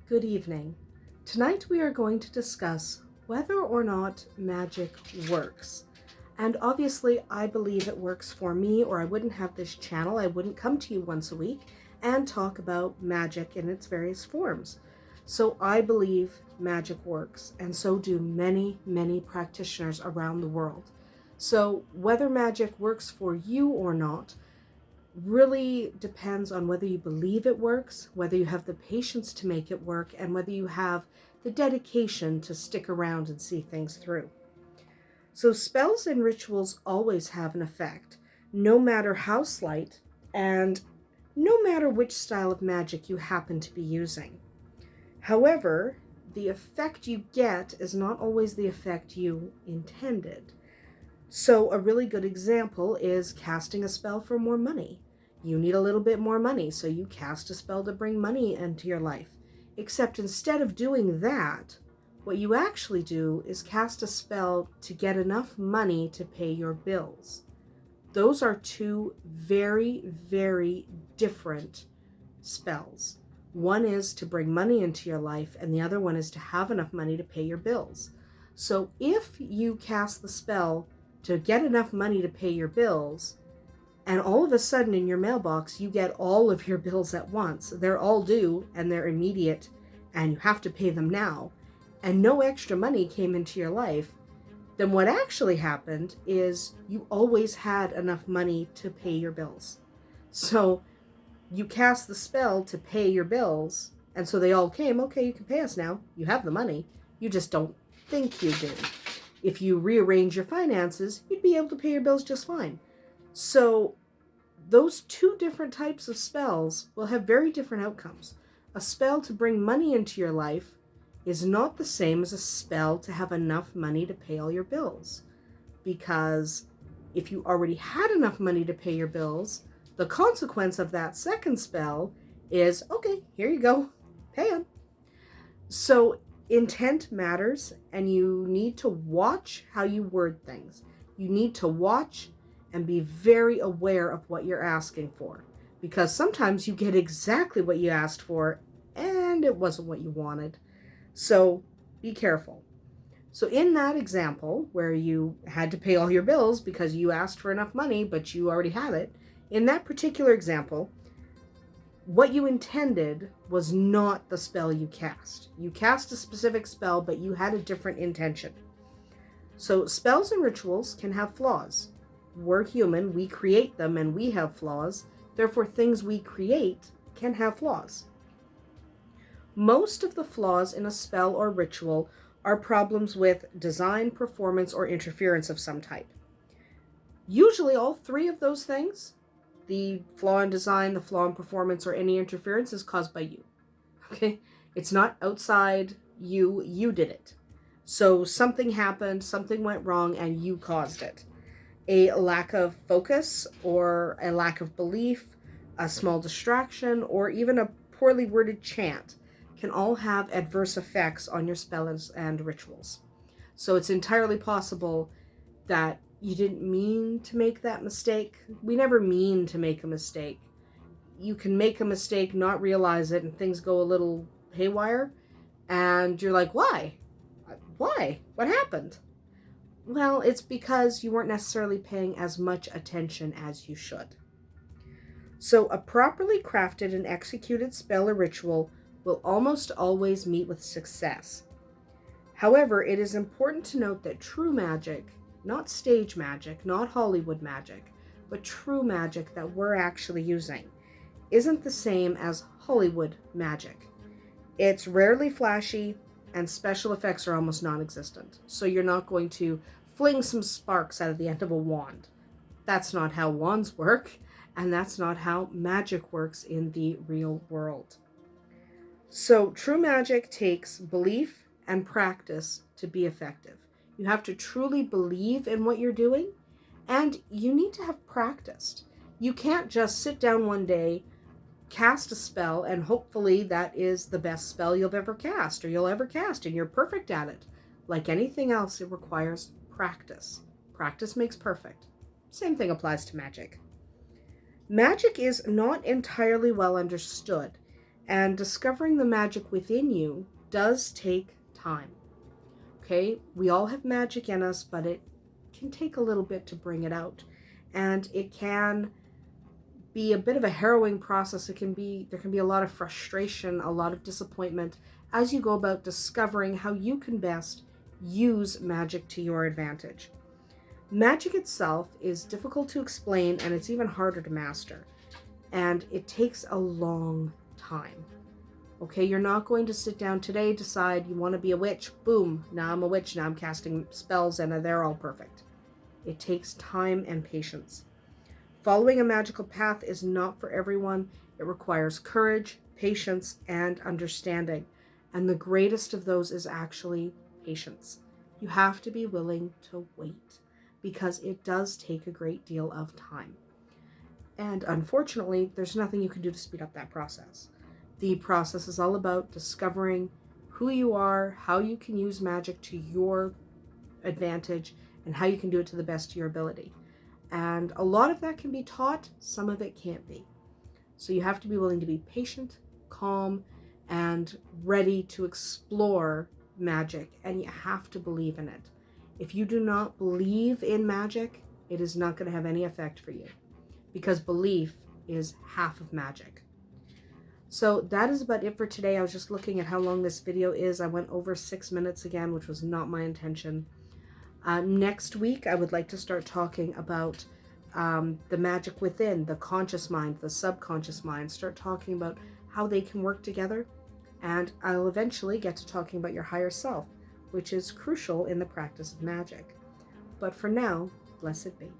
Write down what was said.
Good evening. Tonight we are going to discuss whether or not magic works. And obviously I believe it works for me, or I wouldn't have this channel. I wouldn't come to you once a week and talk about magic in its various forms. So I believe magic works, and so do many, many practitioners around the world. So whether magic works for you or not really depends on whether you believe it works, whether you have the patience to make it work, and whether you have the dedication to stick around and see things through. So spells and rituals always have an effect, no matter how slight, and no matter which style of magic you happen to be using. However, the effect you get is not always the effect you intended. So a really good example is casting a spell for more money. You need a little bit more money, so you cast a spell to bring money into your life. Except instead of doing that, what you actually do is cast a spell to get enough money to pay your bills. Those are two very, very different spells. One is to bring money into your life, and the other one is to have enough money to pay your bills. So if you cast the spell to get enough money to pay your bills, and all of a sudden in your mailbox you get all of your bills at once, they're all due and they're immediate and you have to pay them now, and no extra money came into your life, then what actually happened is you always had enough money to pay your bills. So you cast the spell to pay your bills, and so they all came. Okay, you can pay us now. You have the money. You just don't think you do. If you rearrange your finances, you'd be able to pay your bills just fine. So those two different types of spells will have very different outcomes. A spell to bring money into your life is not the same as a spell to have enough money to pay all your bills. Because if you already had enough money to pay your bills, the consequence of that second spell is, okay, here you go, pay them. So intent matters, and you need to watch how you word things. You need to watch and be very aware of what you're asking for, because sometimes you get exactly what you asked for and it wasn't what you wanted. So be careful. So in that example where you had to pay all your bills because you asked for enough money but you already had it, in that particular example, what you intended was not the spell you cast. You cast a specific spell, but you had a different intention. So spells and rituals can have flaws. We're human, we create them, and we have flaws. Therefore, things we create can have flaws. Most of the flaws in a spell or ritual are problems with design, performance, or interference of some type. Usually all three of those things, the flaw in design, the flaw in performance, or any interference, is caused by you. Okay? It's not outside you. You did it. So something happened, something went wrong, and you caused it. A lack of focus, or a lack of belief, a small distraction, or even a poorly worded chant can all have adverse effects on your spells and rituals. So it's entirely possible that you didn't mean to make that mistake. We never mean to make a mistake. You can make a mistake, not realize it, and things go a little haywire, and you're like, why? Why? What happened? Well, it's because you weren't necessarily paying as much attention as you should. So a properly crafted and executed spell or ritual will almost always meet with success. However, it is important to note that true magic, not stage magic, not Hollywood magic, but true magic that we're actually using, isn't the same as Hollywood magic. It's rarely flashy, and special effects are almost non-existent. So you're not going to fling some sparks out of the end of a wand. That's not how wands work, and that's not how magic works in the real world. So true magic takes belief and practice to be effective. You have to truly believe in what you're doing, and you need to have practiced. You can't just sit down one day, cast a spell, and hopefully that is the best spell you'll ever cast, and you're perfect at it. Like anything else, it requires practice. Practice makes perfect. Same thing applies to magic. Magic is not entirely well understood, And discovering the magic within you does take time. Okay, we all have magic in us, but it can take a little bit to bring it out. And it can be a bit of a harrowing process. There can be a lot of frustration, a lot of disappointment as you go about discovering how you can best use magic to your advantage. Magic itself is difficult to explain, and it's even harder to master. And it takes a long time. Okay, you're not going to sit down today, decide you want to be a witch, boom, now I'm a witch, now I'm casting spells and they're all perfect. It takes time and patience. Following a magical path is not for everyone. It requires courage, patience, and understanding. And the greatest of those is actually patience. You have to be willing to wait because it does take a great deal of time. And unfortunately, there's nothing you can do to speed up that process. The process is all about discovering who you are, how you can use magic to your advantage, and how you can do it to the best of your ability. And a lot of that can be taught, some of it can't be. So you have to be willing to be patient, calm, and ready to explore magic, and you have to believe in it. If you do not believe in magic, it is not going to have any effect for you, because belief is half of magic. So that is about it for today. I was just looking at how long this video is. I went over 6 minutes again, which was not my intention. Next week, I would like to start talking about the magic within, the conscious mind, the subconscious mind. Start talking about how they can work together. And I'll eventually get to talking about your higher self, which is crucial in the practice of magic. But for now, blessed be.